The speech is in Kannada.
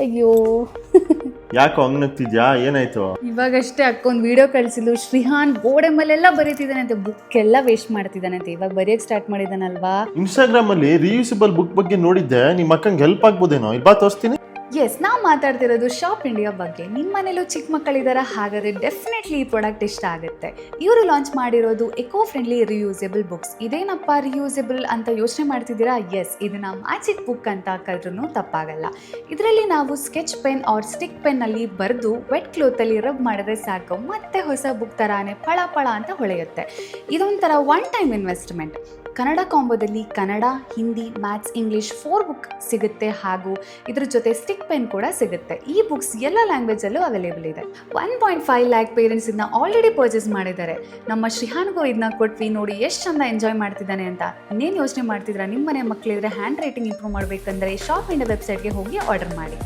ಅಯ್ಯೋ ಯಾಕೋ ಹಂಗ್ ನಗ್ತಿದ್ಯಾ? ಏನಾಯ್ತು? ಇವಾಗಷ್ಟೇ ಅಕ್ಕೊಂದು ವಿಡಿಯೋ ಕಳಿಸಿದ್ಲು. ಶ್ರೀಹಾನ್ ಗೋಡೆ ಮೇಲೆಲ್ಲ ಬರೀತಿದ್ದಾನಂತೆ, ಬುಕ್ ಎಲ್ಲ ವೇಸ್ಟ್ ಮಾಡ್ತಿದ್ದಾನಂತೆ. ಇವಾಗ ಬರೆಯಕ್ಕೆ ಸ್ಟಾರ್ಟ್ ಮಾಡಿದಾನಲ್ವಾ. ಇನ್ಸ್ಟಾಗ್ರಾಮ್ ಅಲ್ಲಿ ರಿಯೂಸಬಲ್ ಬುಕ್ ಬಗ್ಗೆ ನೋಡಿದ್ದೆ. ನಿಮ್ಮ ಅಕ್ಕಂಗೆ ಹೆಲ್ಪ್ ಆಗ್ಬೋದೇನೋ? ಇಲ್ಲಿ ಬಾ ತೋರಿಸ್ತೀನಿ. ಎಸ್, ನಾವು ಮಾತಾಡ್ತಿರೋದು ಶಾಪ್ ಇಂಡಿಯಾ ಬಗ್ಗೆ. ನಿಮ್ಮ ಮನೇಲೂ ಚಿಕ್ಕ ಮಕ್ಕಳಿದಾರ, ಹಾಗಾದರೆ ಡೆಫಿನೆಟ್ಲಿ ಈ ಪ್ರಾಡಕ್ಟ್ ಇಷ್ಟ ಆಗುತ್ತೆ. ಇವರು ಲಾಂಚ್ ಮಾಡಿರೋದು ಎಕೋ ಫ್ರೆಂಡ್ಲಿ ರಿಯೂಸಬಲ್ ಬುಕ್ಸ್. ಇದೇನಪ್ಪ ರಿಯೂಸಬಲ್ ಅಂತ ಯೋಚನೆ ಮಾಡ್ತಿದ್ದೀರಾ? ಎಸ್, ಇದನ್ನ ಮ್ಯಾಜಿಕ್ ಬುಕ್ ಅಂತ ಕರೆದ್ರೂ ತಪ್ಪಾಗಲ್ಲ. ಇದರಲ್ಲಿ ನಾವು ಸ್ಕೆಚ್ ಪೆನ್ ಆರ್ ಸ್ಟಿಕ್ ಪೆನ್ನಲ್ಲಿ ಬರೆದು ವೆಟ್ ಕ್ಲೋತಲ್ಲಿ ರಬ್ ಮಾಡಿದ್ರೆ ಸಾಕು, ಮತ್ತೆ ಹೊಸ ಬುಕ್ ಥರಾನೇ ಫಳ ಫಳ ಅಂತ ಹೊಳೆಯುತ್ತೆ. ಇದೊಂಥರ ಒನ್ ಟೈಮ್ ಇನ್ವೆಸ್ಟ್ಮೆಂಟ್. ಕನ್ನಡ ಕಾಂಬೋದಲ್ಲಿ Kannada, Hindi, maths, English 4 book ಸಿಗುತ್ತೆ. ಹಾಗೂ ಇದ್ರ ಜೊತೆ ಸ್ಟಿಕ್ ಪೆನ್ ಕೂಡ ಸಿಗುತ್ತೆ. ಈ ಬುಕ್ಸ್ ಎಲ್ಲ ಲ್ಯಾಂಗ್ವೇಜಲ್ಲೂ ಅವೈಲೇಬಲ್ ಇದೆ. 1.5 ಲ್ಯಾಕ್ ಪೇರೆಂಟ್ಸ್ ಇದನ್ನ ಆಲ್ರೆಡಿ ಪರ್ಚೇಸ್ ಮಾಡಿದ್ದಾರೆ. ನಮ್ಮ ಶ್ರೀಹಾನ್ಗೂ ಇದನ್ನ ಕೊಟ್ವಿ, ನೋಡಿ ಎಷ್ಟು ಚಂದ ಎಂಜಾಯ್ ಮಾಡ್ತಿದ್ದಾನೆ ಅಂತ. ಇನ್ನೇನು ಯೋಚನೆ ಮಾಡ್ತಿದ್ರ? ನಿಮ್ಮ ಮನೆ ಮಕ್ಕಳಿದ್ರೆ ಹ್ಯಾಂಡ್ ರೈಟಿಂಗ್ ಇಂಪ್ರೂವ್ ಮಾಡಬೇಕಂದ್ರೆ ಶಾಪ್ ಇಂಡಿಯಾ ವೆಬ್ಸೈಟ್ಗೆ ಹೋಗಿ ಆರ್ಡರ್ ಮಾಡಿ.